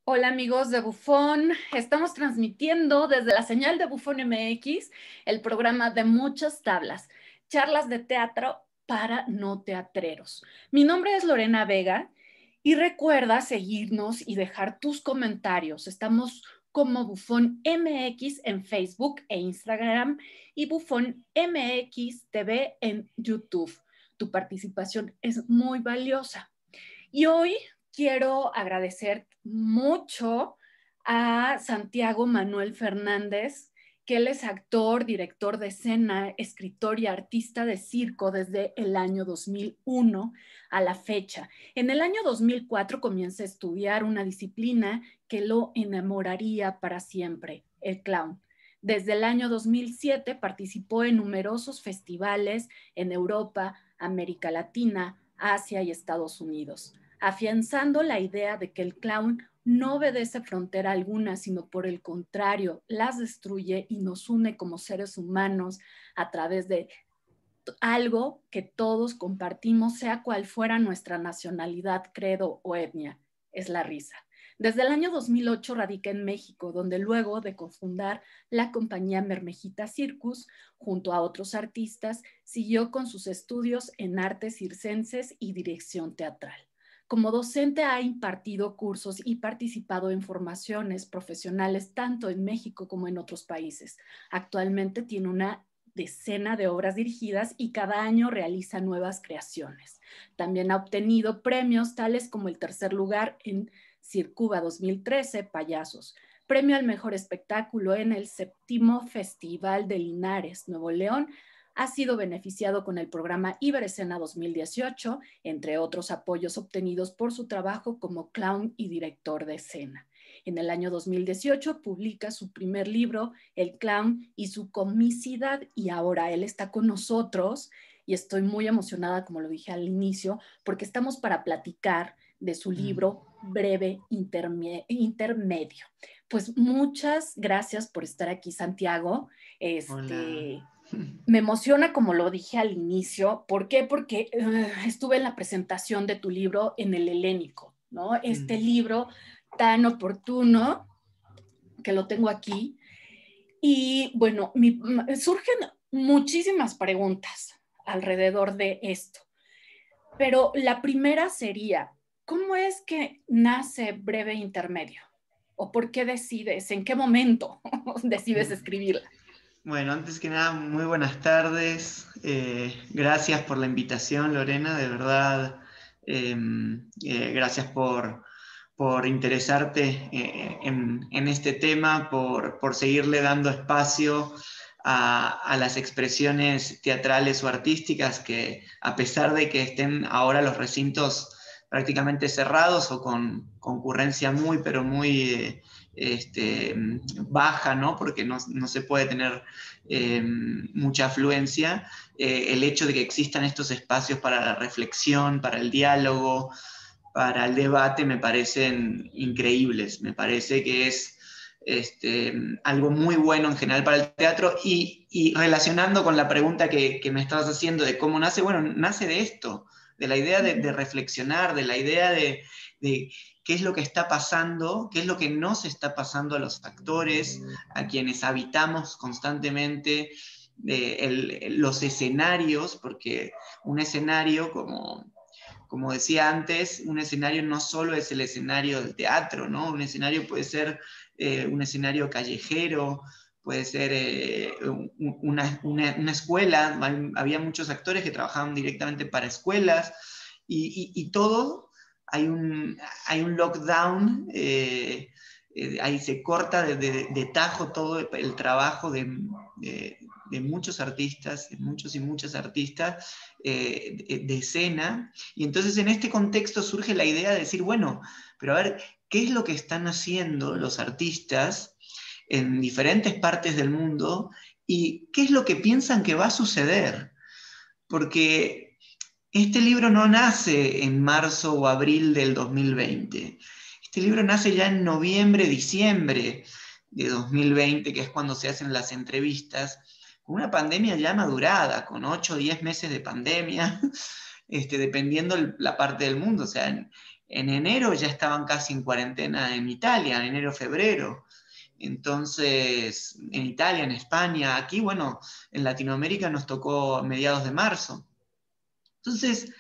Hola amigos de Bufón, estamos transmitiendo desde la señal de Bufón MX el programa de muchas tablas, charlas de teatro para no teatreros. Mi nombre es Lorena Vega y recuerda seguirnos y dejar tus comentarios. Estamos como Bufón MX en Facebook e Instagram y Bufón MX TV en YouTube. Tu participación es muy valiosa. Y hoy quiero agradecer mucho a Santiago Manuel Fernández, que él es actor, director de escena, escritor y artista de circo desde el año 2001 a la fecha. En el año 2004 comienza a estudiar una disciplina que lo enamoraría para siempre, el clown. Desde el año 2007 participó en numerosos festivales en Europa, América Latina, Asia y Estados Unidos, afianzando la idea de que el clown no obedece frontera alguna, sino por el contrario, las destruye y nos une como seres humanos a través de algo que todos compartimos, sea cual fuera nuestra nacionalidad, credo o etnia, es la risa. Desde el año 2008 radica en México, donde luego de cofundar la compañía Mermejita Circus, junto a otros artistas, siguió con sus estudios en artes circenses y dirección teatral. Como docente ha impartido cursos y participado en formaciones profesionales tanto en México como en otros países. Actualmente tiene una decena de obras dirigidas y cada año realiza nuevas creaciones. También ha obtenido premios tales como el tercer lugar en Circuba 2013, Payasos, premio al mejor espectáculo en el 7º Festival de Linares, Nuevo León. Ha sido beneficiado con el programa Iberescena 2018, entre otros apoyos obtenidos por su trabajo como clown y director de escena. En el año 2018 publica su primer libro, El clown y su comicidad, y ahora él está con nosotros y estoy muy emocionada, como lo dije al inicio, porque estamos para platicar de su libro Breve Intermedio. Pues muchas gracias por estar aquí, Santiago. Hola. Me emociona, como lo dije al inicio. ¿Por qué? Porque estuve en la presentación de tu libro en el Helénico, ¿no? Este libro tan oportuno que lo tengo aquí. Y bueno, surgen muchísimas preguntas alrededor de esto. Pero la primera sería, ¿cómo es que nace Breve Intermedio? ¿O por qué decides, en qué momento decides escribirla? Bueno, antes que nada, muy buenas tardes. Gracias por la invitación, Lorena, de verdad. Gracias por interesarte en este tema, por seguirle dando espacio a las expresiones teatrales o artísticas que, a pesar de que estén ahora los recintos prácticamente cerrados o con concurrencia muy, pero muy baja, ¿no? Porque no se puede tener mucha afluencia, el hecho de que existan estos espacios para la reflexión, para el diálogo, para el debate, me parecen increíbles. Me parece que es algo muy bueno en general para el teatro y relacionando con la pregunta que me estabas haciendo de cómo nace, bueno, nace de esto, de la idea de reflexionar, de la idea de qué es lo que está pasando, qué es lo que nos está pasando a los actores, a quienes habitamos constantemente los escenarios, porque un escenario, como decía antes, un escenario no solo es el escenario del teatro, ¿no? Un escenario puede ser un escenario callejero, puede ser una escuela. Había muchos actores que trabajaban directamente para escuelas y todo, hay un lockdown, ahí se corta de tajo todo el trabajo de muchos artistas, de muchos y muchas artistas de escena. Y entonces en este contexto surge la idea de decir, bueno, pero a ver, ¿qué es lo que están haciendo los artistas en diferentes partes del mundo y qué es lo que piensan que va a suceder? Porque este libro no nace en marzo o abril del 2020. Este libro nace ya en noviembre, diciembre de 2020, que es cuando se hacen las entrevistas, con una pandemia ya madurada, con 8 o 10 meses de pandemia, dependiendo la parte del mundo. O sea, en enero ya estaban casi en cuarentena en Italia, en enero, febrero. Entonces, en Italia, en España, aquí, bueno, en Latinoamérica nos tocó a mediados de marzo. Entonces,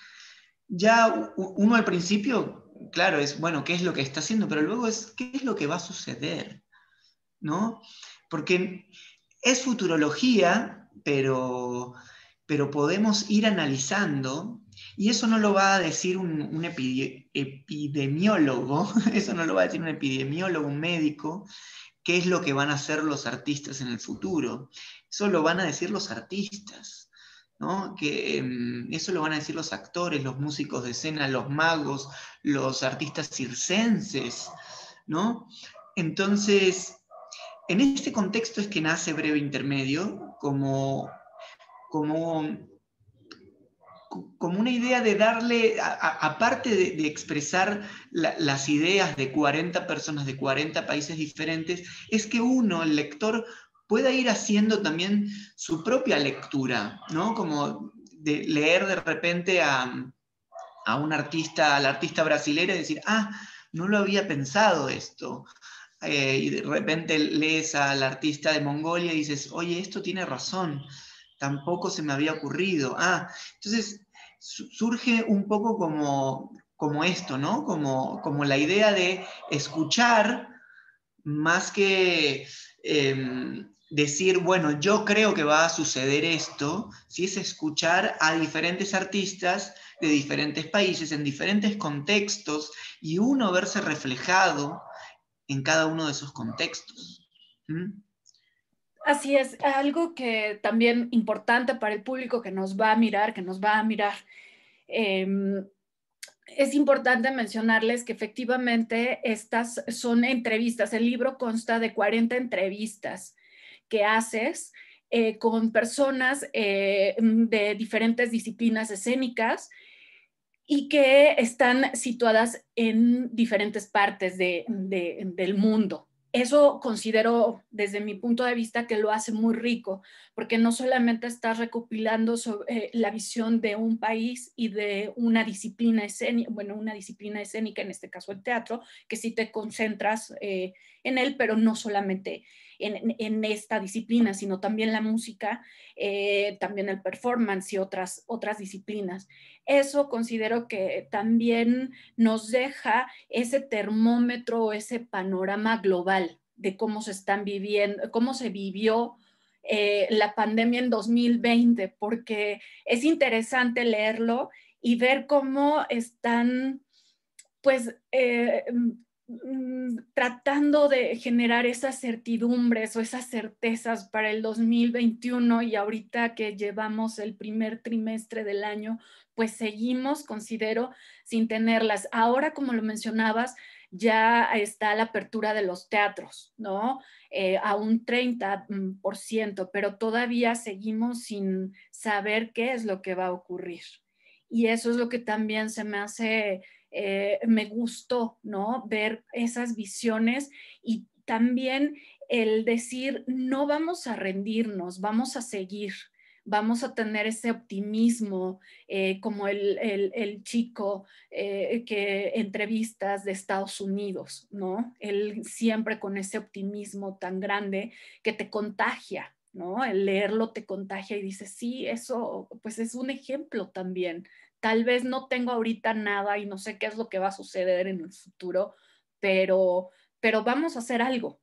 ya uno al principio, claro, es, bueno, ¿qué es lo que está haciendo? Pero luego es, ¿qué es lo que va a suceder? ¿No? Porque es futurología, pero podemos ir analizando, y eso no lo va a decir un epidemiólogo, eso no lo va a decir un epidemiólogo, un médico, qué es lo que van a hacer los artistas en el futuro. Eso lo van a decir los artistas, ¿no? Eso lo van a decir los actores, los músicos de escena, los magos, los artistas circenses, ¿no? Entonces, en este contexto es que nace Breve Intermedio como, como una idea de darle, aparte de expresar las ideas de 40 personas de 40 países diferentes, es que uno, el lector, pueda ir haciendo también su propia lectura, ¿no? Como de leer de repente a un artista, al artista brasileño y decir, ah, no lo había pensado esto. Y de repente lees al artista de Mongolia y dices, oye, esto tiene razón, tampoco se me había ocurrido. Ah, entonces surge un poco como esto, ¿no? Como la idea de escuchar más que decir, bueno, yo creo que va a suceder esto, si es escuchar a diferentes artistas de diferentes países, en diferentes contextos, y uno verse reflejado en cada uno de esos contextos. ¿Mm? Así es, algo que también importante para el público que nos va a mirar, eh, es importante mencionarles que efectivamente estas son entrevistas. El libro consta de 40 entrevistas que haces con personas de diferentes disciplinas escénicas y que están situadas en diferentes partes del mundo. Eso considero desde mi punto de vista que lo hace muy rico, porque no solamente estás recopilando sobre, la visión de un país y de una disciplina escénica, bueno, una disciplina escénica, en este caso el teatro, que sí te concentras en él, pero no solamente en esta disciplina, sino también la música, también el performance y otras disciplinas. Eso considero que también nos deja ese termómetro, ese panorama global de cómo se están viviendo, cómo se vivió la pandemia en 2020, porque es interesante leerlo y ver cómo están, pues, tratando de generar esas certidumbres o esas certezas para el 2021 y ahorita que llevamos el primer trimestre del año, pues seguimos, considero, sin tenerlas. Ahora, como lo mencionabas, ya está la apertura de los teatros, ¿no? A un 30%, pero todavía seguimos sin saber qué es lo que va a ocurrir. Y eso es lo que también se me hace me gustó, ¿no? Ver esas visiones y también el decir, no vamos a rendirnos, vamos a seguir, vamos a tener ese optimismo, como el chico que entrevistas de Estados Unidos, ¿no? Él siempre con ese optimismo tan grande que te contagia, ¿no? El leerlo te contagia y dices, sí, eso pues es un ejemplo también. Tal vez no tengo ahorita nada y no sé qué es lo que va a suceder en el futuro, pero, pero vamos a hacer algo.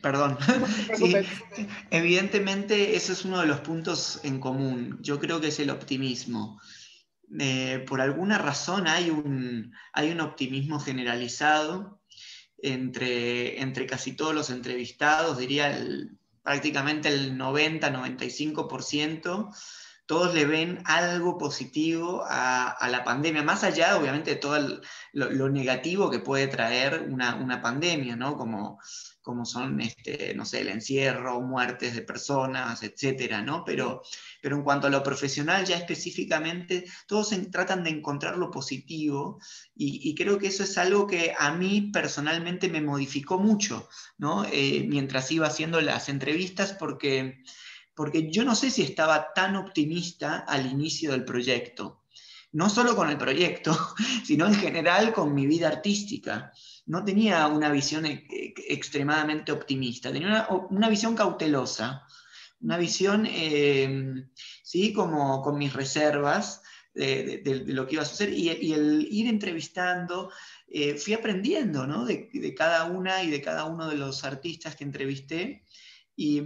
Perdón. No te Sí, preocupes. evidentemente ese es uno de los puntos en común. Yo creo que es el optimismo. Por alguna razón hay un optimismo generalizado entre casi todos los entrevistados, diría prácticamente el 90-95%, todos le ven algo positivo a la pandemia, más allá obviamente de todo lo negativo que puede traer una pandemia, ¿no? Como son, no sé, el encierro, muertes de personas, etcétera, ¿no? Pero en cuanto a lo profesional, ya específicamente, todos tratan de encontrar lo positivo y creo que eso es algo que a mí personalmente me modificó mucho, ¿no? Mientras iba haciendo las entrevistas, porque yo no sé si estaba tan optimista al inicio del proyecto. No solo con el proyecto, sino en general con mi vida artística. No tenía una visión extremadamente optimista, tenía una visión cautelosa, una visión, sí, como con mis reservas de lo que iba a suceder, y el ir entrevistando, fui aprendiendo, ¿no? de cada una y de cada uno de los artistas que entrevisté, y,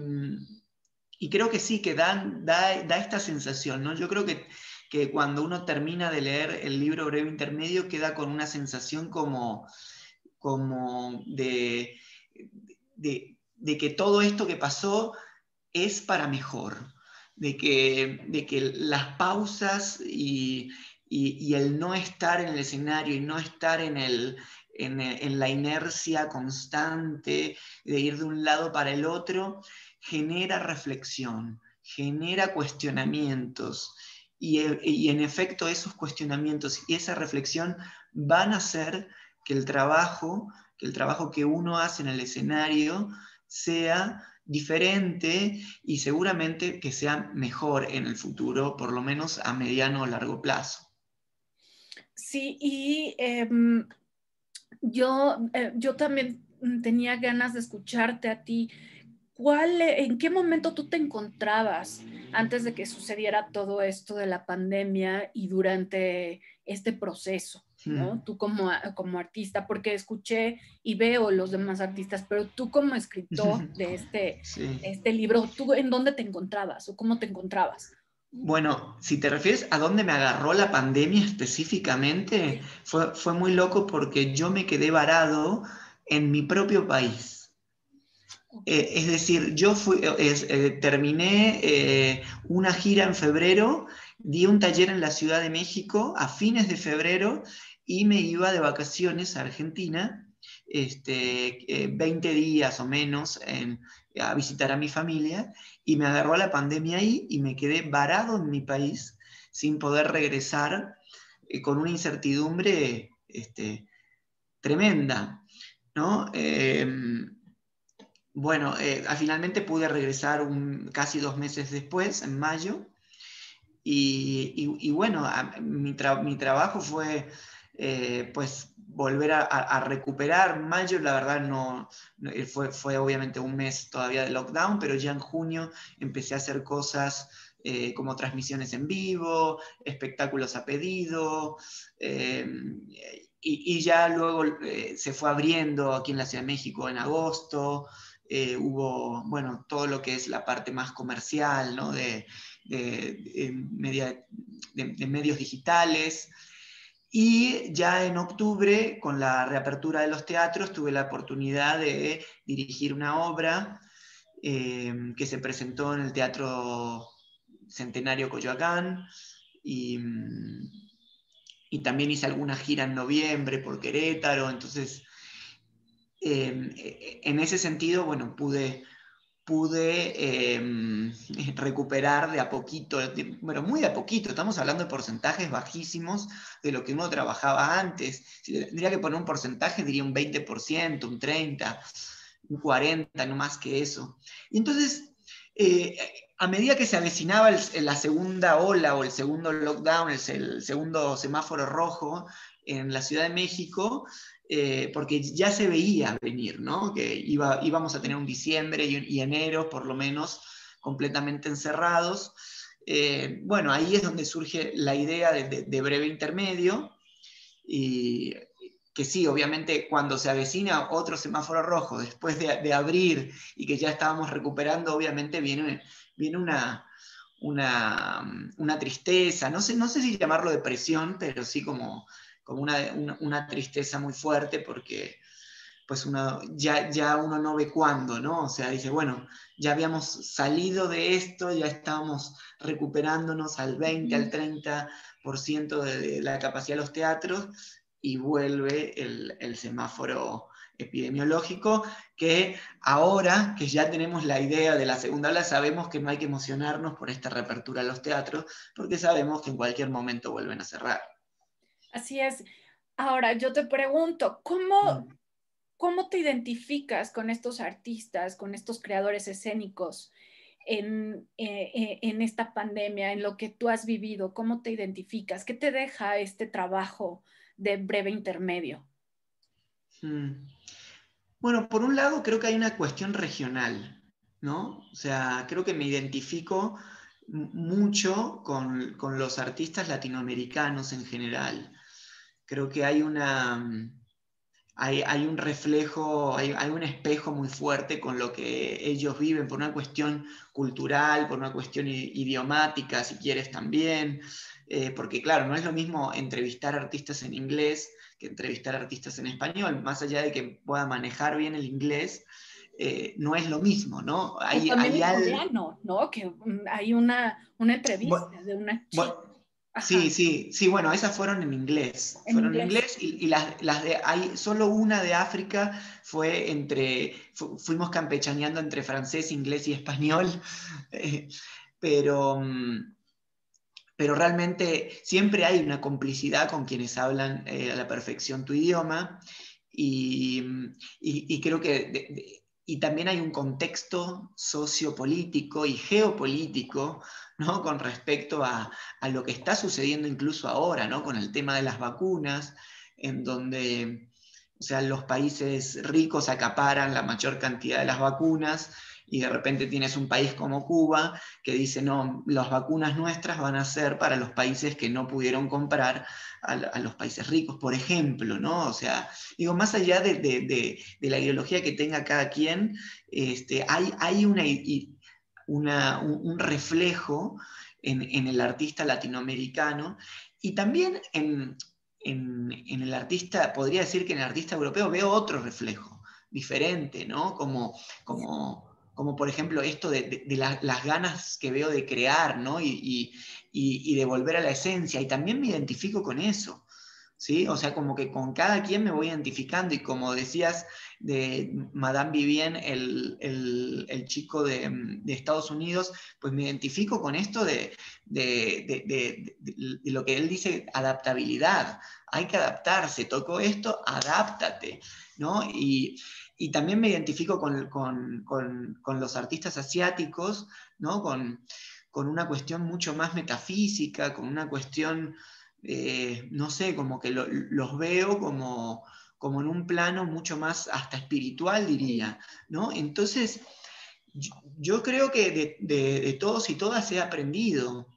y creo que sí, que da esta sensación, ¿no? Yo creo que cuando uno termina de leer el libro Breve Intermedio queda con una sensación como de que todo esto que pasó es para mejor, de que las pausas y el no estar en el escenario y no estar en la inercia constante de ir de un lado para el otro, genera reflexión, genera cuestionamientos. Y en efecto esos cuestionamientos y esa reflexión van a hacer que el trabajo que uno hace en el escenario sea diferente y seguramente que sea mejor en el futuro, por lo menos a mediano o largo plazo. Sí, y yo también tenía ganas de escucharte a ti. ¿En qué momento tú te encontrabas antes de que sucediera todo esto de la pandemia y durante este proceso, ¿no? Tú como artista, porque escuché y veo los demás artistas, pero tú como escritor Sí. de este libro, ¿tú en dónde te encontrabas o cómo te encontrabas? Bueno, si te refieres a dónde me agarró la pandemia específicamente, Sí. fue muy loco porque yo me quedé varado en mi propio país. Okay. Es decir, terminé una gira en febrero, di un taller en la Ciudad de México a fines de febrero y me iba de vacaciones a Argentina, 20 días o menos a visitar a mi familia, y me agarró la pandemia ahí y me quedé varado en mi país sin poder regresar, con una incertidumbre tremenda, ¿no? Bueno, finalmente pude regresar casi 2 meses después, en mayo, y bueno, mi trabajo fue pues volver a recuperar. Mayo, la verdad, fue obviamente un mes todavía de lockdown, pero ya en junio empecé a hacer cosas como transmisiones en vivo, espectáculos a pedido, eh, y ya luego se fue abriendo aquí en la Ciudad de México en agosto. Hubo, bueno, todo lo que es la parte más comercial, ¿no? De medios digitales. Y ya en octubre, con la reapertura de los teatros, tuve la oportunidad de dirigir una obra que se presentó en el Teatro Centenario Coyoacán, y también hice alguna gira en noviembre por Querétaro. Entonces, en ese sentido, bueno, pude recuperar de a poquito, bueno, muy de a poquito, estamos hablando de porcentajes bajísimos de lo que uno trabajaba antes. Si tendría que poner un porcentaje, diría un 20%, un 30%, un 40%, no más que eso. Y entonces, eh, a medida que se avecinaba la segunda ola o el segundo lockdown, el segundo semáforo rojo en la Ciudad de México, porque ya se veía venir, ¿no? Que íbamos a tener un diciembre y enero, por lo menos, completamente encerrados. Bueno, ahí es donde surge la idea de Breve Intermedio, y que sí, obviamente cuando se avecina otro semáforo rojo, después de abrir y que ya estábamos recuperando, obviamente viene una tristeza, no sé si llamarlo depresión, pero sí como una tristeza muy fuerte, porque pues ya uno no ve cuándo, ¿no? O sea, dice, bueno, ya habíamos salido de esto, ya estábamos recuperándonos al 20, al 30% de la capacidad de los teatros, y vuelve el semáforo epidemiológico, que ahora que ya tenemos la idea de la segunda ola, sabemos que no hay que emocionarnos por esta reapertura de los teatros, porque sabemos que en cualquier momento vuelven a cerrar. Así es. Ahora, yo te pregunto, Mm. ¿cómo te identificas con estos artistas, con estos creadores escénicos? en esta pandemia, en lo que tú has vivido? ¿Cómo te identificas? ¿Qué te deja este trabajo de breve intermedio? Bueno, por un lado creo que hay una cuestión regional, ¿no? O sea, creo que me identifico mucho con los artistas latinoamericanos en general. Creo que hay un reflejo, hay un espejo muy fuerte con lo que ellos viven por una cuestión cultural, por una cuestión idiomática, si quieres también, porque claro, no es lo mismo entrevistar artistas en inglés que entrevistar artistas en español, más allá de que pueda manejar bien el inglés, no es lo mismo, ¿no? O también el coreano, ¿no? Que hay una entrevista de una chica. Sí, Ajá, sí, sí, bueno, esas fueron en inglés. en Fueron en inglés. inglés y las de, hay solo una de África fue fuimos campechaneando entre francés, inglés y español, eh, pero, pero realmente siempre hay una complicidad con quienes hablan a la perfección tu idioma y, y creo que y también hay un contexto sociopolítico y geopolítico, ¿no? Con respecto a lo que está sucediendo incluso ahora, ¿no? Con el tema de las vacunas, en donde, o sea, los países ricos acaparan la mayor cantidad de las vacunas y de repente tienes un país como Cuba que dice, no, las vacunas nuestras van a ser para los países que no pudieron comprar a los países ricos, por ejemplo, ¿no? O sea, digo, más allá de la ideología que tenga cada quien, hay un reflejo en el artista latinoamericano y también en el artista, podría decir que en el artista europeo veo otro reflejo diferente, ¿no? Como por ejemplo esto de las ganas que veo de crear, ¿no? Y de volver a la esencia, y también me identifico con eso, ¿sí? O sea, como que con cada quien me voy identificando, y como decías de Madame Vivien, el chico de Estados Unidos, pues me identifico con esto de lo que él dice, adaptabilidad. Hay que adaptarse, tocó esto, adáptate, ¿no? Y también me identifico con los artistas asiáticos, ¿no? Con una cuestión mucho más metafísica, con una cuestión, no sé, como que los veo como en un plano mucho más hasta espiritual, diría, ¿no? Entonces, yo creo que de todos y todas he aprendido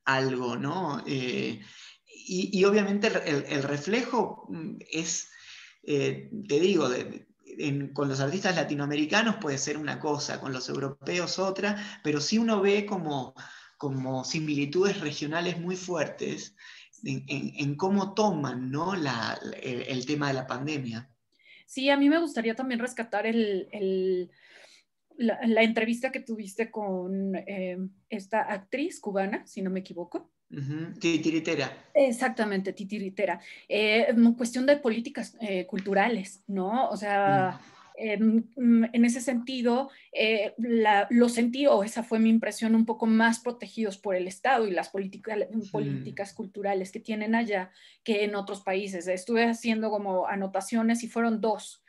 algo, ¿no? Y obviamente el reflejo es, te digo, con los artistas latinoamericanos puede ser una cosa, con los europeos otra, pero sí uno ve como similitudes regionales muy fuertes en cómo toman, ¿no? El tema de la pandemia. Sí, a mí me gustaría también rescatar la entrevista que tuviste con esta actriz cubana, si no me equivoco. Titiritera. Exactamente, titiritera. Cuestión de políticas culturales, ¿no? O sea, en ese sentido, lo sentí, o esa fue mi impresión, un poco más protegidos por el Estado y las políticas culturales que tienen allá que en otros países. Estuve haciendo como anotaciones y fueron dos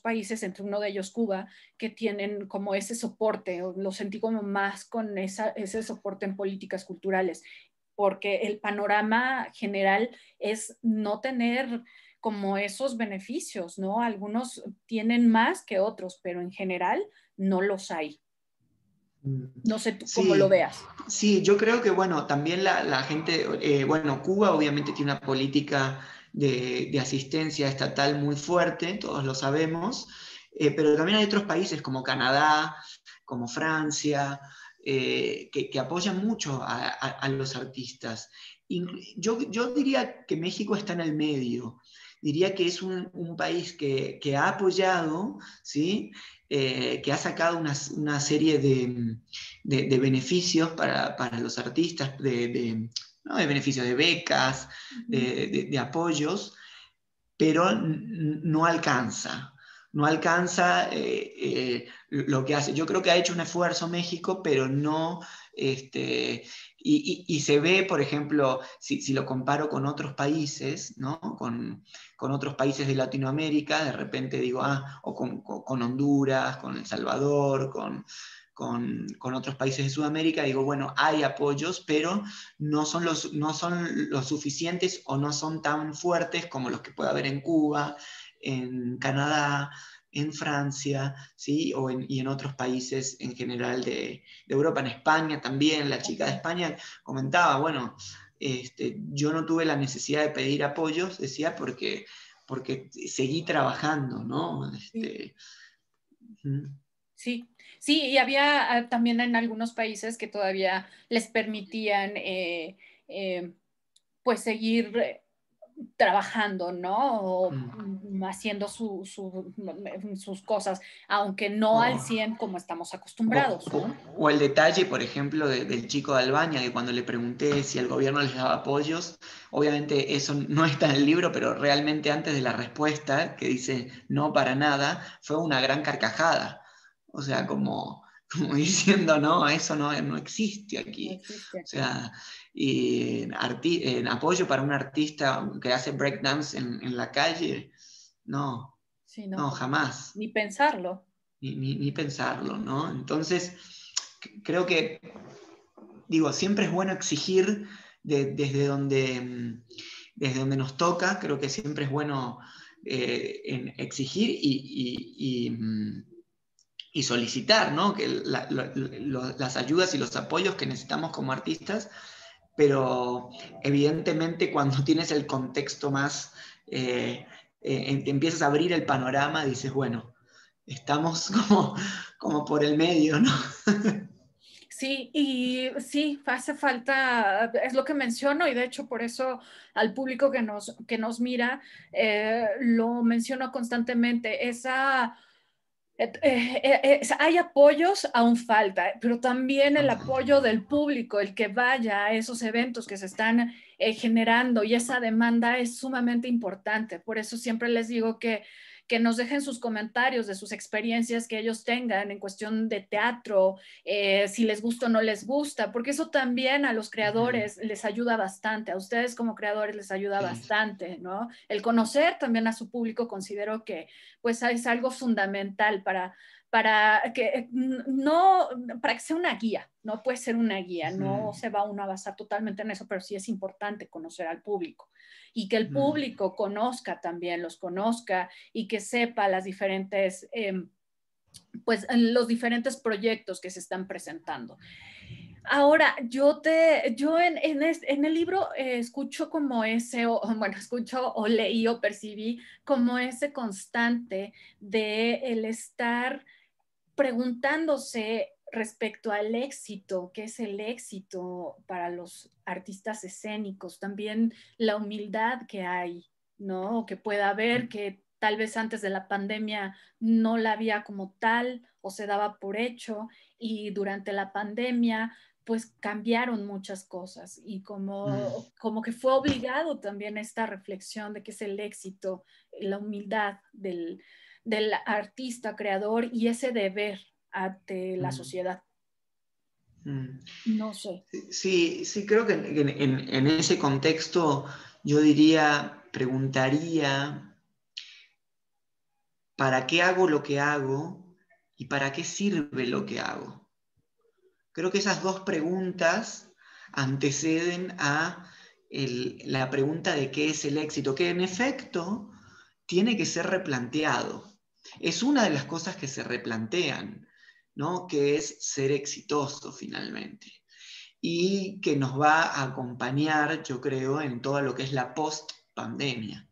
países, entre uno de ellos Cuba, que tienen como ese soporte, lo sentí como más con ese soporte en políticas culturales, porque el panorama general es no tener como esos beneficios, ¿no? Algunos tienen más que otros, pero en general no los hay. No sé tú cómo lo Sí, veas. sí, yo creo que, bueno, también la gente, bueno, Cuba obviamente tiene una política de asistencia estatal muy fuerte, todos lo sabemos, pero también hay otros países como Canadá, como Francia, que apoyan mucho a los artistas. Yo diría que México está en el medio, diría que es un país que ha apoyado, ¿sí? Que ha sacado una serie de beneficios para los artistas, ¿no? De beneficios de becas, de apoyos, pero no alcanza. no alcanza lo que hace. Yo creo que ha hecho un esfuerzo México, pero no... y se ve, por ejemplo, si lo comparo con otros países, ¿no? Con otros países de Latinoamérica, de repente digo, o con Honduras, con El Salvador, con otros países de Sudamérica, digo, bueno, hay apoyos, pero no son los suficientes o no son tan fuertes como los que puede haber en Cuba, en Canadá, en Francia, ¿sí? Y en otros países en general de Europa, en España también. La chica de España comentaba, bueno, yo no tuve la necesidad de pedir apoyos, decía, porque seguí trabajando, ¿no? Sí. Sí, sí, y había también en algunos países que todavía les permitían eh, pues seguir trabajando, ¿no? O haciendo sus cosas, aunque no al Oh. 100 como estamos acostumbrados, ¿no? O el detalle, por ejemplo, del chico de Albania, que cuando le pregunté si el gobierno les daba apoyos, obviamente eso no está en el libro, pero realmente antes de la respuesta, que dice no para nada, fue una gran carcajada. O sea, como diciendo, no, eso no existe No aquí. existe O aquí. sea, y en apoyo para un artista que hace breakdance en la calle, no, Sí, no, no, jamás ni pensarlo. ni pensarlo, ¿no? Entonces, creo que, digo, siempre es bueno exigir desde donde nos toca, creo que siempre es bueno exigir y solicitar, ¿no? Que las ayudas y los apoyos que necesitamos como artistas, pero evidentemente cuando tienes el contexto más, empiezas a abrir el panorama, dices, bueno, estamos como por el medio, ¿no? Sí, y sí, hace falta, es lo que menciono, y de hecho por eso al público que nos mira, lo menciono constantemente, hay apoyos, aún falta, pero también el apoyo del público, el que vaya a esos eventos que se están generando, y esa demanda es sumamente importante. Por eso siempre les digo que nos dejen sus comentarios de sus experiencias que ellos tengan en cuestión de teatro, si les gusta o no les gusta, porque eso también a los creadores les ayuda bastante, a ustedes como creadores les ayuda Sí. bastante, ¿no? El conocer también a su público considero que pues es algo fundamental para que no, para que sea una guía, no puede ser una guía, no se va uno a basar totalmente en eso, pero sí es importante conocer al público y que el público conozca también, los conozca y que sepa las diferentes, pues los diferentes proyectos que se están presentando. Ahora, yo en el libro escucho como escucho o leí o percibí como ese constante de el estar preguntándose respecto al éxito, qué es el éxito para los artistas escénicos, también la humildad que hay, ¿no? O que pueda haber, que tal vez antes de la pandemia no la había como tal o se daba por hecho y durante la pandemia pues cambiaron muchas cosas y como que fue obligado también esta reflexión de qué es el éxito, la humildad del artista creador y ese deber ante la sociedad. No sé. Sí, sí, creo que en ese contexto yo diría, preguntaría, ¿para qué hago lo que hago y para qué sirve lo que hago? Creo que esas dos preguntas anteceden a la pregunta de qué es el éxito, que en efecto tiene que ser replanteado. Es una de las cosas que se replantean, ¿no? Que es ser exitoso finalmente. Y que nos va a acompañar, yo creo, en todo lo que es la post-pandemia.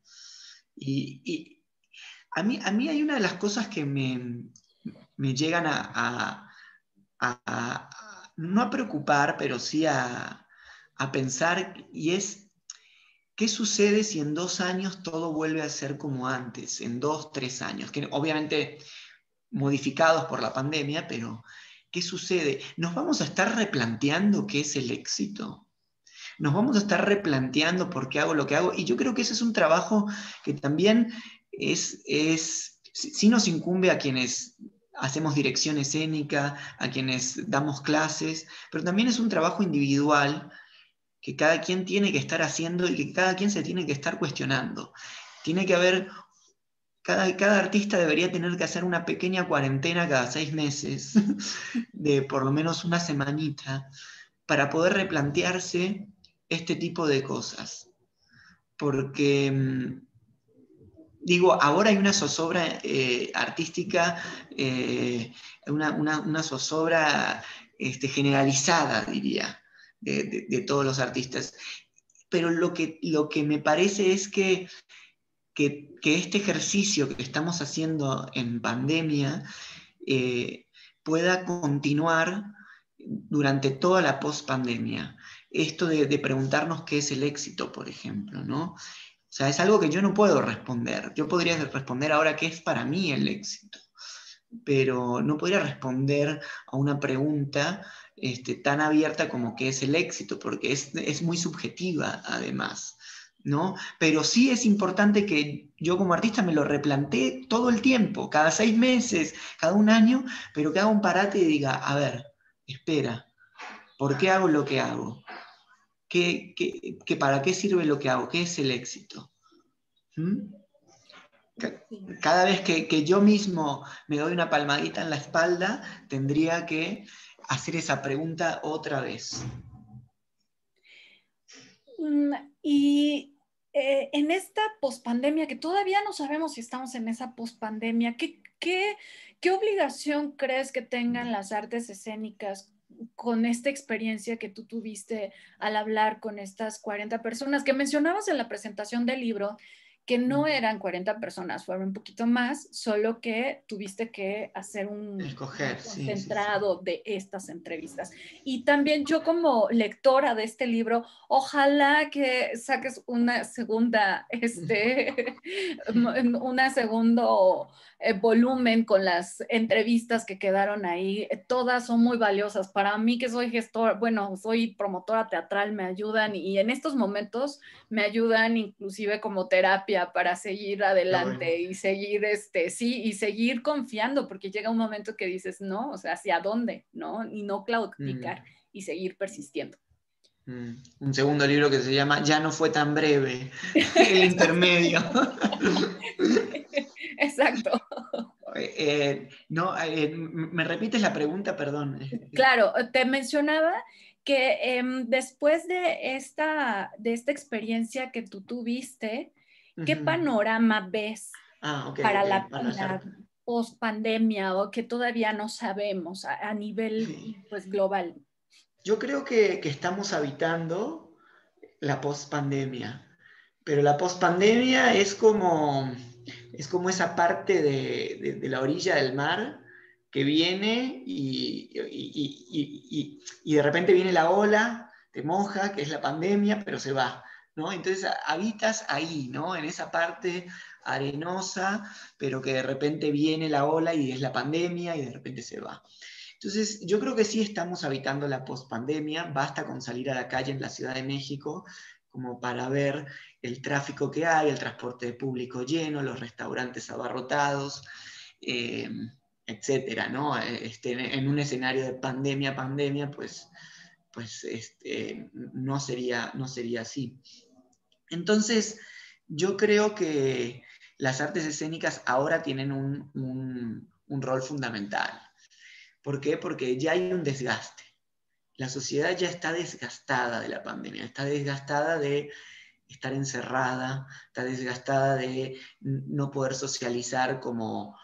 Y a mí hay una de las cosas que me llegan no a preocupar, pero sí a pensar, y es, ¿qué sucede si en 2 años todo vuelve a ser como antes? En 2, 3 años, que obviamente modificados por la pandemia, pero ¿qué sucede? ¿Nos vamos a estar replanteando qué es el éxito? Nos vamos a estar replanteando por qué hago lo que hago, y yo creo que ese es un trabajo que también es sí nos incumbe a quienes hacemos dirección escénica, a quienes damos clases, pero también es un trabajo individual que cada quien tiene que estar haciendo y que cada quien se tiene que estar cuestionando. Tiene que haber, cada artista debería tener que hacer una pequeña cuarentena cada 6 meses, de por lo menos una semanita, para poder replantearse este tipo de cosas. Porque, digo, ahora hay una zozobra artística, una zozobra generalizada, diría, de todos los artistas. Pero lo que me parece es que este ejercicio que estamos haciendo en pandemia pueda continuar durante toda la post-pandemia. Esto de preguntarnos qué es el éxito, por ejemplo, ¿no? O sea, es algo que yo no puedo responder. Yo podría responder ahora qué es para mí el éxito, pero no podría responder a una pregunta tan abierta como qué es el éxito, porque es muy subjetiva además, ¿no? Pero sí es importante que yo como artista me lo replantee todo el tiempo, cada 6 meses, cada un año, pero que haga un parate y diga, a ver, espera, ¿por qué hago lo que hago? ¿Para qué sirve lo que hago? ¿Qué es el éxito? ¿Mm? Cada vez que yo mismo me doy una palmadita en la espalda, tendría que hacer esa pregunta otra vez. Y en esta pospandemia, que todavía no sabemos si estamos en esa pospandemia, ¿qué obligación crees que tengan las artes escénicas con esta experiencia que tú tuviste al hablar con estas 40 personas que mencionabas en la presentación del libro? Que no eran 40 personas, fueron un poquito más, solo que tuviste que hacer un Escoger, concentrado de estas entrevistas. Y también yo como lectora de este libro, ojalá que saques una segunda, una segundo volumen con las entrevistas que quedaron ahí. Todas son muy valiosas. Para mí que soy gestor, bueno, soy promotora teatral, me ayudan y en estos momentos me ayudan inclusive como terapia para seguir adelante bueno. y seguir, sí, y seguir confiando, porque llega un momento que dices, no, o sea, ¿hacia dónde? ¿No? Y no claudicar y seguir persistiendo. Un segundo libro que se llama Ya no fue tan breve, el intermedio. Exacto. No, ¿me repites la pregunta? Perdón. Claro, te mencionaba que después de esta experiencia que tú tuviste, ¿qué panorama ves Ok, para para la hacer. post-pandemia o que todavía no sabemos a nivel pues, global? Yo creo que estamos habitando la post-pandemia, pero la post-pandemia es como esa parte de la orilla del mar que viene y de repente viene la ola, te moja, que es la pandemia, pero se va, ¿no? Entonces habitas ahí, ¿no? En esa parte arenosa, pero que de repente viene la ola y es la pandemia y de repente se va. Entonces, yo creo que sí estamos habitando la pospandemia, basta con salir a la calle en la Ciudad de México como para ver el tráfico que hay, el transporte público lleno, los restaurantes abarrotados, eh, etcétera, ¿no? En un escenario de pandemia, pues no sería así. Entonces, yo creo que las artes escénicas ahora tienen un rol fundamental. ¿Por qué? Porque ya hay un desgaste. La sociedad ya está desgastada de la pandemia, está desgastada de estar encerrada, está desgastada de no poder socializar como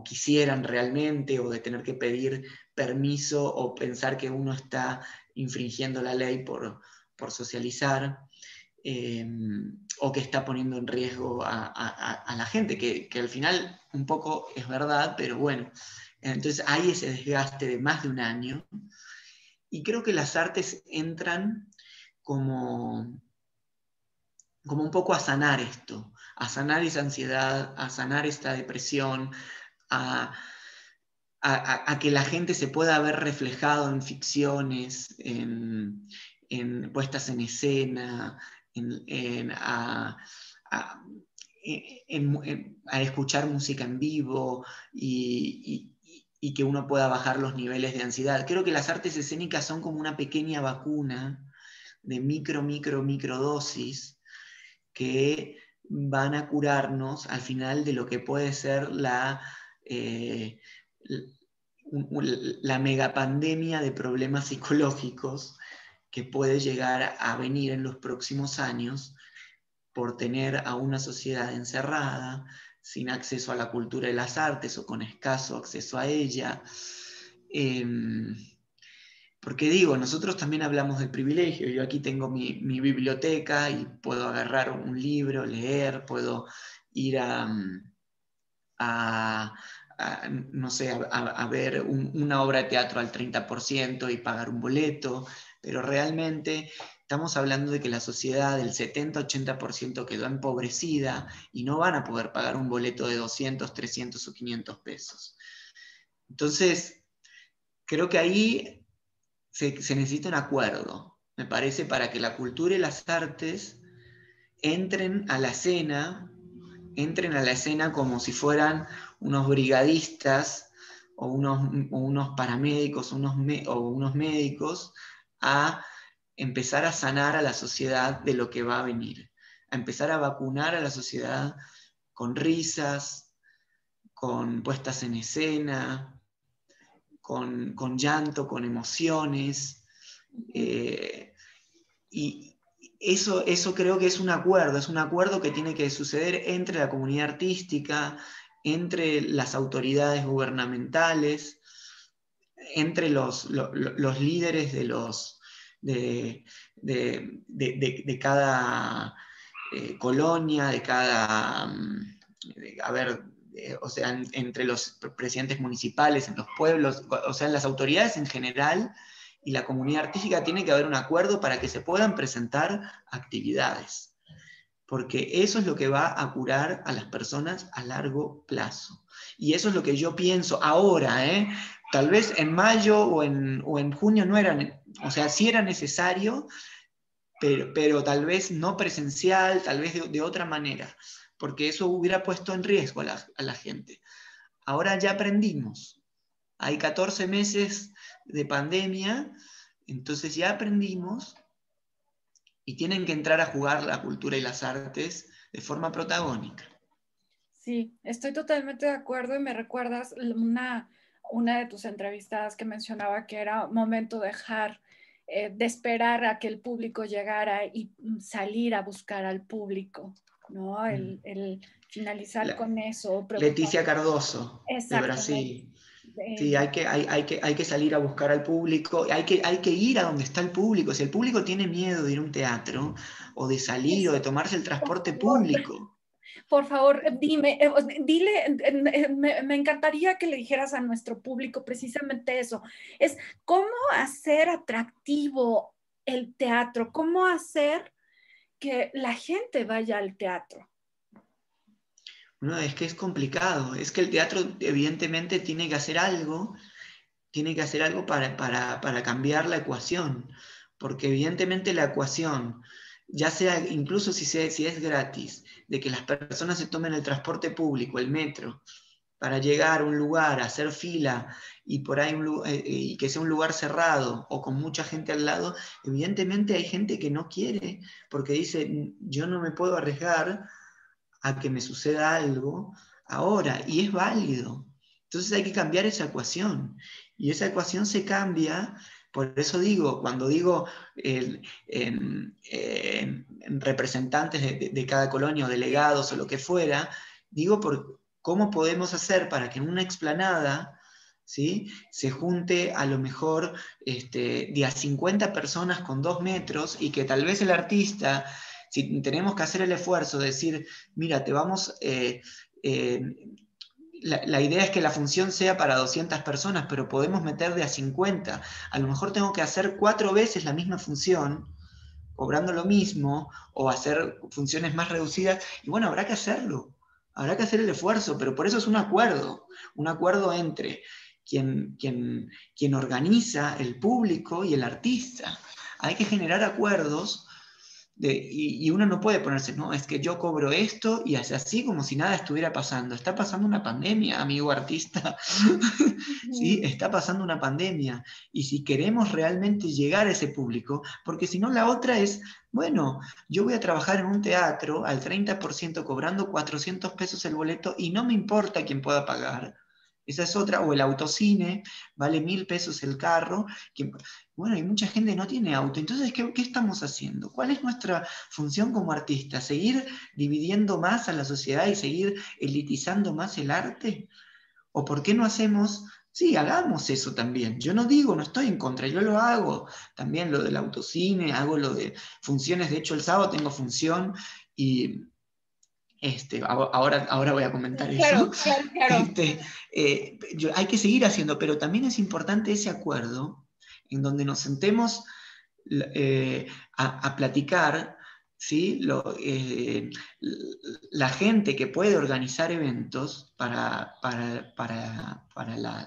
quisieran realmente, o de tener que pedir permiso o pensar que uno está infringiendo la ley por socializar, o que está poniendo en riesgo a la gente, que al final un poco es verdad, pero bueno, entonces hay ese desgaste de más de un año, y creo que las artes entran como, como un poco a sanar esto, a sanar esa ansiedad, a sanar esta depresión, a, a que la gente se pueda ver reflejado en ficciones, en puestas en escena, en, en, a, a escuchar música en vivo y que uno pueda bajar los niveles de ansiedad. Creo que las artes escénicas son como una pequeña vacuna de microdosis que van a curarnos al final de lo que puede ser la megapandemia de problemas psicológicos que puede llegar a venir en los próximos años por tener a una sociedad encerrada, sin acceso a la cultura y las artes o con escaso acceso a ella. Porque digo, nosotros también hablamos del privilegio. Yo aquí tengo mi biblioteca y puedo agarrar un libro, leer, puedo ir no sé, a ver una obra de teatro al 30% y pagar un boleto, pero realmente estamos hablando de que la sociedad del 70-80% quedó empobrecida y no van a poder pagar un boleto de 200, 300 o 500 pesos. Entonces, creo que ahí se necesita un acuerdo, me parece, para que la cultura y las artes entren a la escena como si fueran unos brigadistas o unos paramédicos o unos médicos a empezar a sanar a la sociedad de lo que va a venir, a empezar a vacunar a la sociedad con risas, con puestas en escena, con llanto, con emociones. Y eso creo que es un acuerdo que tiene que suceder entre la comunidad artística, entre las autoridades gubernamentales, entre los líderes de cada colonia, de cada, o sea, entre los presidentes municipales, en los pueblos, o sea, en las autoridades en general y la comunidad artística, tiene que haber un acuerdo para que se puedan presentar actividades, porque eso es lo que va a curar a las personas a largo plazo. Y eso es lo que yo pienso ahora, tal vez en mayo o en junio no era, o sea, sí era necesario, pero tal vez no presencial, tal vez de otra manera, porque eso hubiera puesto en riesgo a la gente. Ahora ya aprendimos. Hay 14 meses de pandemia, entonces ya aprendimos y tienen que entrar a jugar la cultura y las artes de forma protagónica. Sí, estoy totalmente de acuerdo y me recuerdas una de tus entrevistas que mencionaba que era momento de esperar a que el público llegara y salir a buscar al público, ¿no? El finalizar con eso. Leticia Cardoso, de Exactamente. Brasil. Sí, hay que salir a buscar al público, hay que ir a donde está el público. Si el público tiene miedo de ir a un teatro, o de salir, o de tomarse el transporte público. Por favor, dile, me encantaría que le dijeras a nuestro público precisamente eso. Es cómo hacer atractivo el teatro, cómo hacer que la gente vaya al teatro. No, es que es complicado, es que el teatro evidentemente tiene que hacer algo para cambiar la ecuación, porque evidentemente la ecuación, ya sea incluso si es gratis, de que las personas se tomen el transporte público, el metro, para llegar a un lugar, hacer fila, y por ahí y que sea un lugar cerrado o con mucha gente al lado, evidentemente hay gente que no quiere, porque dice, yo no me puedo arriesgar a que me suceda algo ahora, y es válido. Entonces hay que cambiar esa ecuación, y esa ecuación se cambia, por eso digo, cuando digo en representantes de cada colonia o delegados o lo que fuera, digo por cómo podemos hacer para que en una explanada, ¿sí?, se junte a lo mejor de a 50 personas con 2 metros, y que tal vez el artista, si tenemos que hacer el esfuerzo de decir, mira, te vamos, la idea es que la función sea para 200 personas, pero podemos meter de a 50. A lo mejor tengo que hacer 4 veces la misma función, cobrando lo mismo, o hacer funciones más reducidas, y bueno, habrá que hacerlo, habrá que hacer el esfuerzo, pero por eso es un acuerdo entre quien organiza, el público y el artista. Hay que generar acuerdos Y uno no puede ponerse, no, es que yo cobro esto y hace así como si nada estuviera pasando. Está pasando una pandemia, amigo artista. ¿Sí? Está pasando una pandemia. Y si queremos realmente llegar a ese público, porque si no la otra es, bueno, yo voy a trabajar en un teatro al 30% cobrando 400 pesos el boleto y no me importa quién pueda pagar. Esa es otra, o el autocine, vale 1.000 pesos el carro. Bueno, y mucha gente no tiene auto. Entonces, ¿qué estamos haciendo? ¿Cuál es nuestra función como artistas? ¿Seguir dividiendo más a la sociedad y seguir elitizando más el arte? ¿O por qué no hacemos? Sí, hagamos eso también. Yo no digo, no estoy en contra, yo lo hago. También lo del autocine, hago lo de funciones. De hecho, el sábado tengo función y ahora voy a comentar eso. Claro, claro, claro. Hay que seguir haciendo, pero también es importante ese acuerdo en donde nos sentemos a platicar, ¿sí? La gente que puede organizar eventos para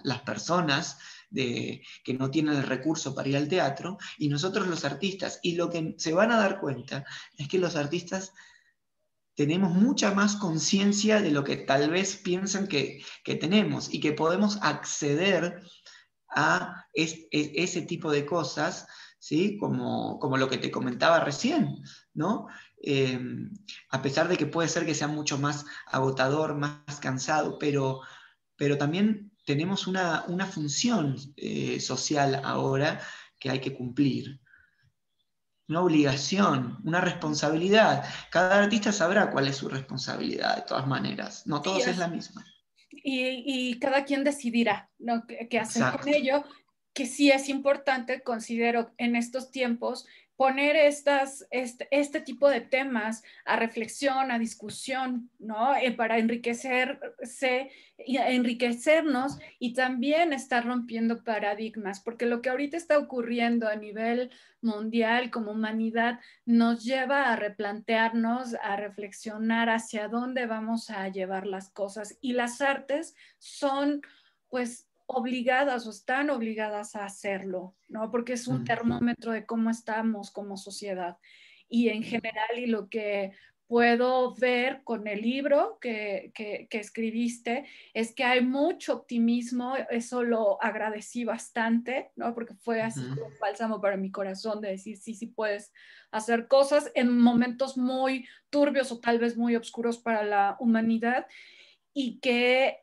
las personas que no tienen el recurso para ir al teatro, y nosotros los artistas. Y lo que se van a dar cuenta es que los artistas tenemos mucha más conciencia de lo que tal vez piensan que tenemos, y que podemos acceder a ese tipo de cosas, ¿sí? Como lo que te comentaba recién, ¿no? Eh, a pesar de que puede ser que sea mucho más agotador, más cansado, pero también tenemos una función social ahora que hay que cumplir. Una obligación, una responsabilidad. Cada artista sabrá cuál es su responsabilidad, de todas maneras. No Sí, todos es la misma. y cada quien decidirá, ¿no? qué hacer con Exacto. ello, que sí es importante, considero, en estos tiempos, poner este tipo de temas a reflexión, a discusión, ¿no? Para enriquecernos y también estar rompiendo paradigmas, porque lo que ahorita está ocurriendo a nivel mundial como humanidad nos lleva a replantearnos, a reflexionar hacia dónde vamos a llevar las cosas, y las artes son pues obligadas o están obligadas a hacerlo, ¿no? Porque es un termómetro de cómo estamos como sociedad. Y en general, y lo que puedo ver con el libro que escribiste, es que hay mucho optimismo. Eso lo agradecí bastante, ¿no? Porque fue así como un bálsamo para mi corazón de decir, sí, sí puedes hacer cosas en momentos muy turbios o tal vez muy oscuros para la humanidad, y que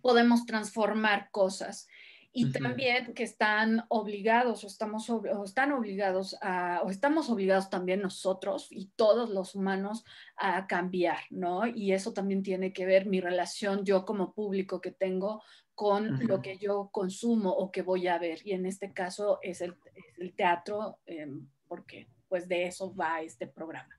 podemos transformar cosas. Y también que están obligados o estamos obligados también nosotros y todos los humanos a cambiar, ¿no? Y eso también tiene que ver mi relación yo como público que tengo con lo que yo consumo o que voy a ver. Y en este caso es el teatro, porque pues de eso va este programa.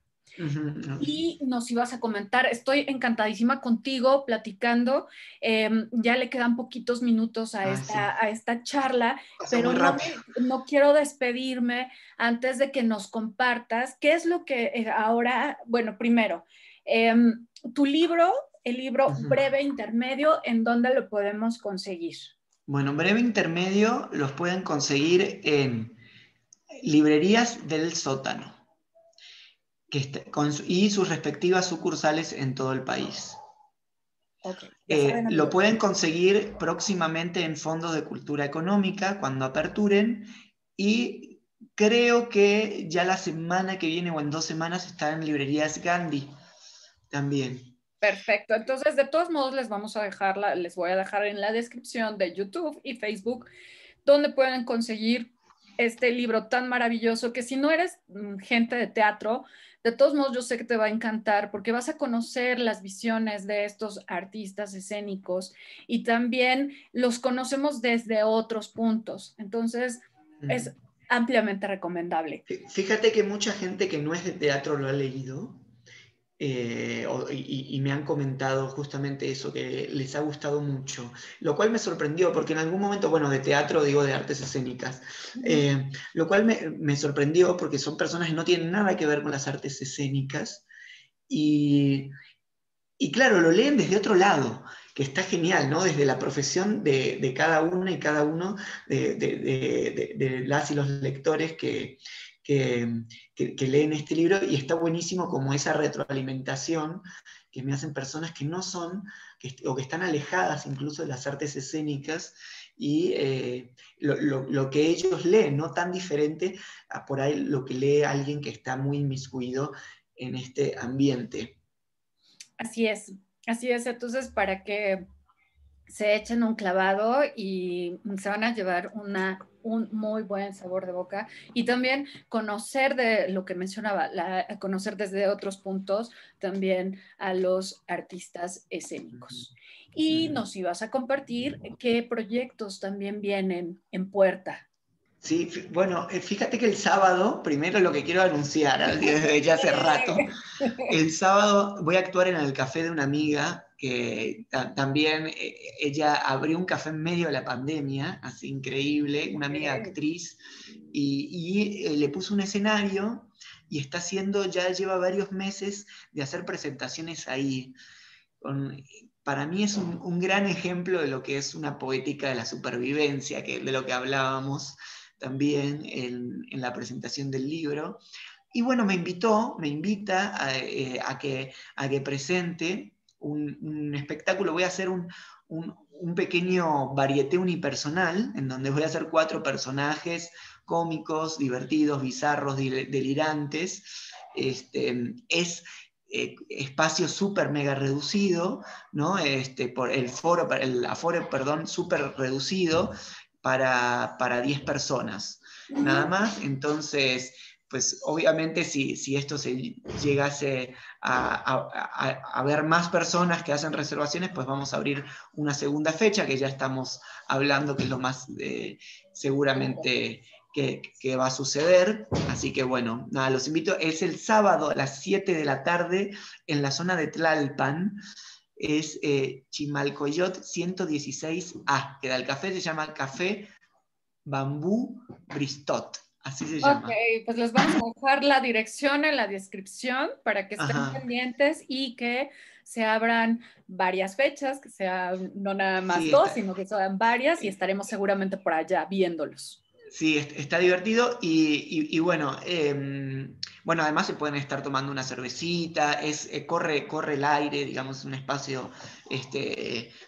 Y nos ibas a comentar, estoy encantadísima contigo platicando, ya le quedan poquitos minutos Sí. a esta charla, Pasa pero muy rápido. no quiero despedirme antes de que nos compartas qué es lo que ahora, bueno, primero, tu libro, el libro Breve Intermedio, ¿en dónde lo podemos conseguir? Bueno, Breve Intermedio los pueden conseguir en librerías del sótano y sus respectivas sucursales en todo el país. Ok, ya saben, Lo amigos. pueden conseguir próximamente en fondos de cultura económica cuando aperturen, y creo que ya la semana que viene o en 2 semanas está en librerías Gandhi también. Perfecto. Entonces, de todos modos, les voy a dejar en la descripción de YouTube y Facebook donde pueden conseguir este libro tan maravilloso que, si no eres gente de teatro, de todos modos yo sé que te va a encantar, porque vas a conocer las visiones de estos artistas escénicos y también los conocemos desde otros puntos. Entonces, es ampliamente recomendable. Fíjate que mucha gente que no es de teatro lo ha leído, y me han comentado justamente eso, que les ha gustado mucho, lo cual me sorprendió, porque en algún momento, bueno, de teatro digo de artes escénicas, lo cual me sorprendió porque son personas que no tienen nada que ver con las artes escénicas, y claro, lo leen desde otro lado. que está genial, ¿no? Desde la profesión de cada una y cada uno de las y los lectores que leen este libro, y está buenísimo como esa retroalimentación que me hacen personas que no son, o que están alejadas incluso de las artes escénicas, y lo que ellos leen, no tan diferente a por ahí lo que lee alguien que está muy inmiscuido en este ambiente. Así es, así es. Entonces, para que se echen un clavado y se van a llevar un muy buen sabor de boca, y también conocer de lo que mencionaba, conocer desde otros puntos también a los artistas escénicos. Y nos ibas a compartir qué proyectos también vienen en puerta. Sí, bueno, fíjate que el sábado, primero lo que quiero anunciar, desde ya hace rato, el sábado voy a actuar en el café de una amiga que también ella abrió un café en medio de la pandemia, así increíble, una amiga actriz, y le puso un escenario y está haciendo, ya lleva varios meses de hacer presentaciones ahí. Para mí es un gran ejemplo de lo que es una poética de la supervivencia, de lo que hablábamos también en la presentación del libro. Y bueno, me invita a que presente un espectáculo. Voy a hacer un pequeño varieté unipersonal, en donde voy a hacer 4 personajes cómicos, divertidos, bizarros, delirantes. Es espacio súper mega reducido, ¿no? Por el aforo, perdón, súper reducido para 10 personas, nada más. Entonces, pues obviamente si esto se llegase a ver más personas que hacen reservaciones, pues vamos a abrir una segunda fecha, que ya estamos hablando, que es lo más seguramente que va a suceder. Así que bueno, nada, los invito. Es el sábado a las 7 de la tarde en la zona de Tlalpan. Es Chimalcoyot 116A, que el café se llama Café Bambú Bristot, así se Ok, llama. pues les vamos a dejar la dirección en la descripción para que estén Ajá. pendientes y que se abran varias fechas, que sean no nada más Sí, 2, sino que sean varias, y eh, estaremos seguramente por allá viéndolos. sí, está divertido y bueno, bueno, además se pueden estar tomando una cervecita, corre el aire, digamos, es un espacio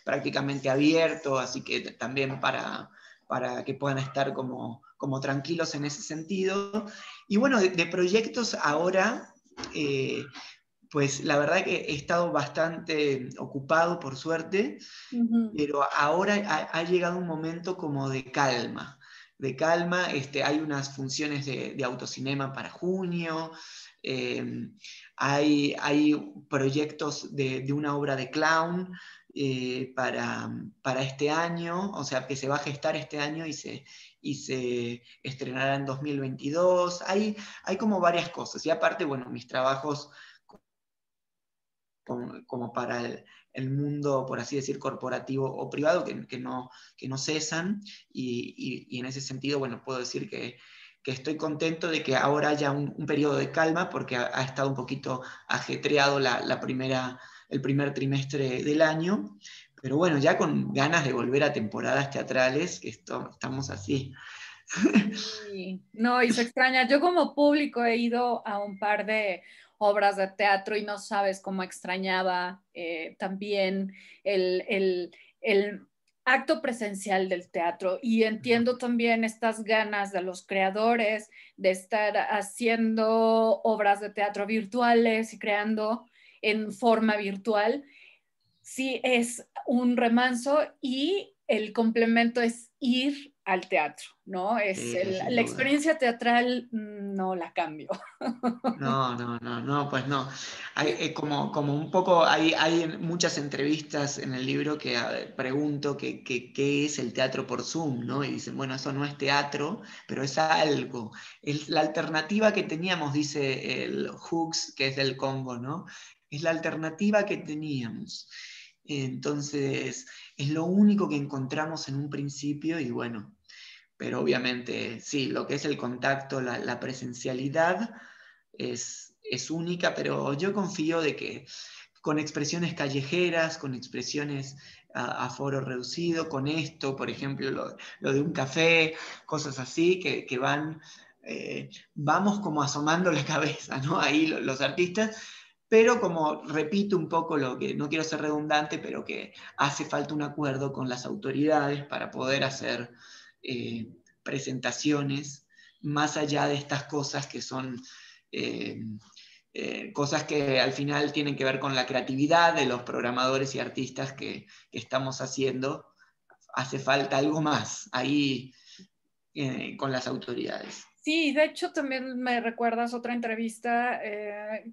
prácticamente abierto, así que también para que puedan estar como tranquilos en ese sentido. Y bueno, de proyectos ahora, pues la verdad que he estado bastante ocupado, por suerte, Ujú. pero ahora ha llegado un momento como de calma. Hay unas funciones de autocinema para junio, eh, hay proyectos de una obra de clown para este año, o sea, que se va a gestar este año y se estrenará en 2022. Hay como varias cosas, y aparte, bueno, mis trabajos como para el mundo, por así decir, corporativo o privado, que no cesan, y en ese sentido, bueno, puedo decir que estoy contento de que ahora haya un periodo de calma, porque ha estado un poquito ajetreado el primer trimestre del año, pero bueno, ya con ganas de volver a temporadas teatrales, que estamos así. Sí, no, y se extraña. Yo como público he ido a un par de obras de teatro y no sabes cómo extrañaba también el acto presencial del teatro. Y entiendo también estas ganas de los creadores de estar haciendo obras de teatro virtuales y creando en forma virtual. Sí, es un remanso, y el complemento es ir al teatro, ¿no? Sí, sin La duda. experiencia teatral no la cambio. No, no, no, no, pues no. Como un poco, hay muchas entrevistas en el libro que pregunto qué es el teatro por Zoom, ¿no? Y dicen, bueno, eso no es teatro, pero es algo. Es la alternativa que teníamos, dice el Hooks, que es del Congo, ¿no? Es la alternativa que teníamos. Entonces, es lo único que encontramos en un principio, y bueno, pero obviamente sí, lo que es el contacto, la presencialidad es única, pero yo confío de que con expresiones callejeras, con expresiones a foro reducido, con esto, por ejemplo, lo de un café, cosas así que van, vamos como asomando la cabeza, ¿no? Ahí los artistas, pero como repito un poco lo que, no quiero ser redundante, pero que hace falta un acuerdo con las autoridades para poder hacer presentaciones más allá de estas cosas que son cosas que al final tienen que ver con la creatividad de los programadores y artistas que estamos haciendo. Hace falta algo más ahí con las autoridades. Sí, de hecho también me recuerdas otra entrevista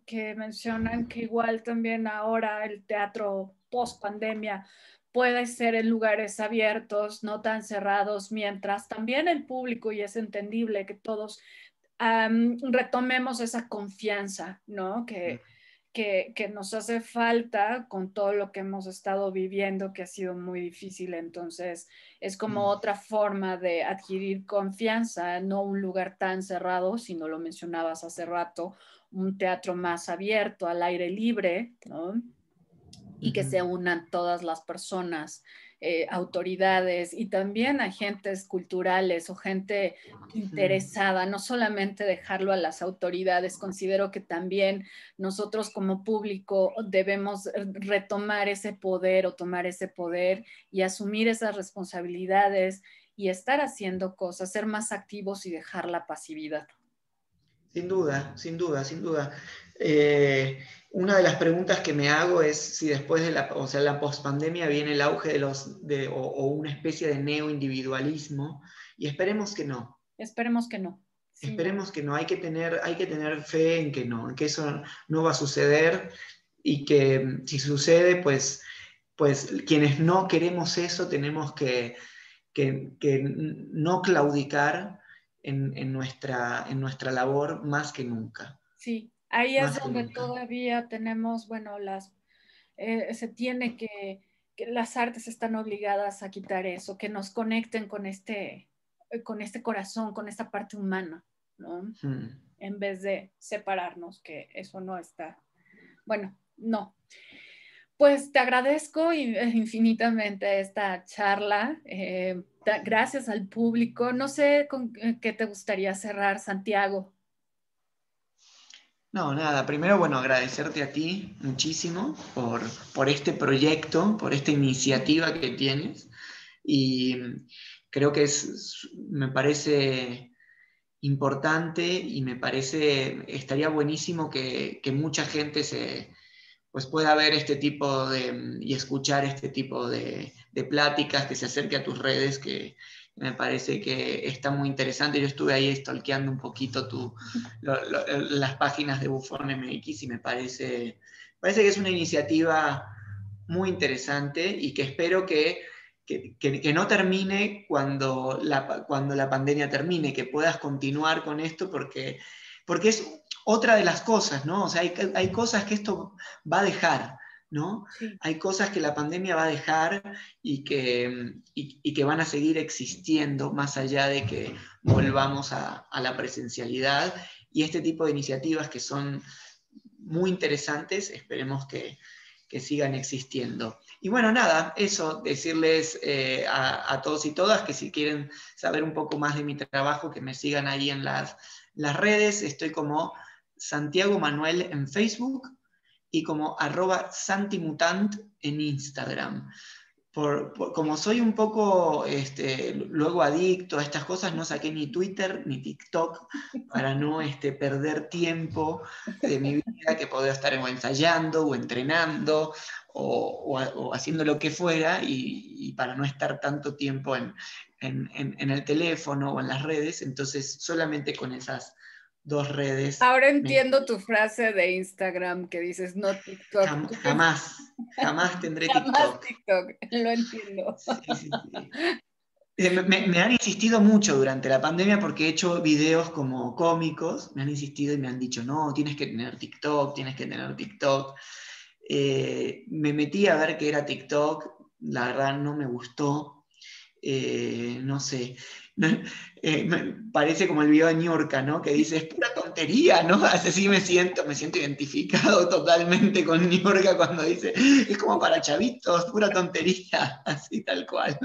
que mencionan que igual también ahora el teatro post pandemia puede ser en lugares abiertos, no tan cerrados, mientras también el público, y es entendible que todos retomemos esa confianza, ¿no? Que nos hace falta con todo lo que hemos estado viviendo, que ha sido muy difícil. Entonces, es como otra forma de adquirir confianza, no un lugar tan cerrado, sino lo mencionabas hace rato, un teatro más abierto, al aire libre, ¿no? Y que se unan todas las personas, autoridades y también agentes culturales o gente interesada, no solamente dejarlo a las autoridades. Considero que también nosotros como público debemos retomar ese poder o tomar ese poder y asumir esas responsabilidades y estar haciendo cosas, ser más activos y dejar la pasividad. Sin duda, sin duda, sin duda. Una de las preguntas que me hago es si después de la pospandemia viene el auge o una especie de neoindividualismo, y esperemos que no. Esperemos que no. Sí, Esperemos que no, hay que tener fe en que no, en que eso no va a suceder y que si sucede, pues quienes no queremos eso tenemos que no claudicar en nuestra labor más que nunca. sí, ahí es Más que donde nunca. todavía tenemos, bueno, se tiene que las artes están obligadas a quitar eso, que nos conecten con este corazón, con esta parte humana, ¿no? Hmm. En vez de separarnos, que eso no está, bueno, no. Pues te agradezco infinitamente esta charla. Gracias al público. No sé con qué te gustaría cerrar, Santiago. No, nada, primero, bueno, agradecerte a ti muchísimo por este proyecto, por esta iniciativa que tienes, y creo que me parece importante y estaría buenísimo que mucha gente pues pueda ver este tipo y escuchar este tipo de pláticas, que se acerque a tus redes, que me parece que está muy interesante. Yo estuve ahí stalkeando un poquito las páginas de Bufón MX y me parece que es una iniciativa muy interesante y que espero que no termine cuando la pandemia termine, que puedas continuar con esto porque es otra de las cosas, ¿no? O sea, hay cosas que esto va a dejar, ¿no? Sí. Hay cosas que la pandemia va a dejar y que van a seguir existiendo más allá de que volvamos a la presencialidad, y este tipo de iniciativas que son muy interesantes, esperemos que sigan existiendo. Y bueno, nada, eso, decirles a todos y todas que si quieren saber un poco más de mi trabajo, que me sigan ahí en las redes. Estoy como Santiago Manuel en Facebook y como @santimutant en Instagram. Como soy un poco luego adicto a estas cosas, no saqué ni Twitter ni TikTok para no perder tiempo de mi vida, que podía estar o ensayando o entrenando o haciendo lo que fuera, y para no estar tanto tiempo en el teléfono o en las redes. Entonces solamente con esas dos redes. Ahora entiendo tu frase de Instagram que dices no TikTok. Jamás tendré Jamás TikTok. TikTok, lo entiendo. Sí, sí, sí. Me han insistido mucho durante la pandemia porque he hecho videos como cómicos, me han insistido y me han dicho, no, tienes que tener TikTok, tienes que tener TikTok. Me metí a ver qué era TikTok, la verdad no me gustó, no sé. Parece como el video de Niurka, ¿no? Que dice, es pura tontería tontería, ¿no? Así me siento identificado totalmente con Niurka cuando dice, es como para chavitos, pura tontería, así tal cual.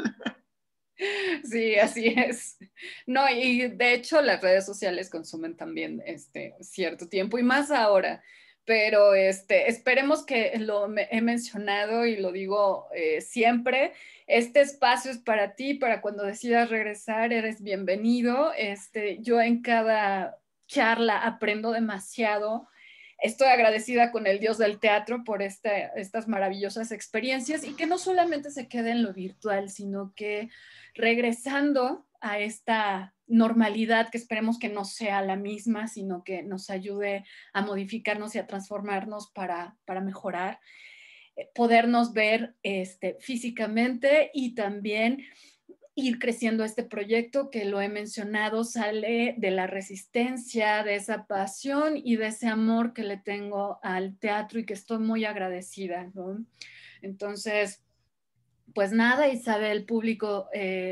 Sí, así es. No, y de hecho las redes sociales consumen también cierto tiempo y más ahora. Pero esperemos que he mencionado y lo digo siempre, este espacio es para ti, para cuando decidas regresar, eres bienvenido. Yo en cada charla aprendo demasiado. Estoy agradecida con el Dios del teatro por estas maravillosas experiencias y que no solamente se quede en lo virtual, sino que regresando a esta normalidad que esperemos que no sea la misma, sino que nos ayude a modificarnos y a transformarnos para mejorar, podernos ver físicamente y también ir creciendo este proyecto que lo he mencionado, sale de la resistencia, de esa pasión y de ese amor que le tengo al teatro y que estoy muy agradecida, ¿no? Entonces, pues nada, Isabel, público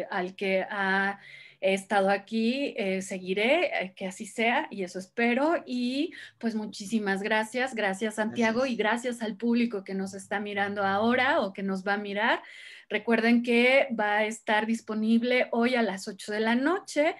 al que ha estado aquí, seguiré, que así sea, y eso espero. Y pues muchísimas gracias, gracias Santiago y Gracias. gracias al público que nos está mirando ahora o que nos va a mirar. Recuerden que va a estar disponible hoy a las 8 de la noche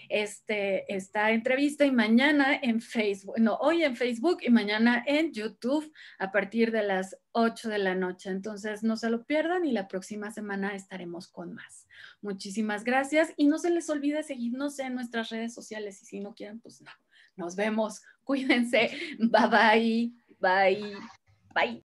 esta entrevista y mañana en Facebook, no, hoy en Facebook y mañana en YouTube a partir de las 8 de la noche. Entonces, no se lo pierdan y la próxima semana estaremos con más. Muchísimas gracias y no se les olvide seguirnos en nuestras redes sociales y si no quieren, pues no. Nos vemos. Cuídense. Bye bye. Bye. Bye.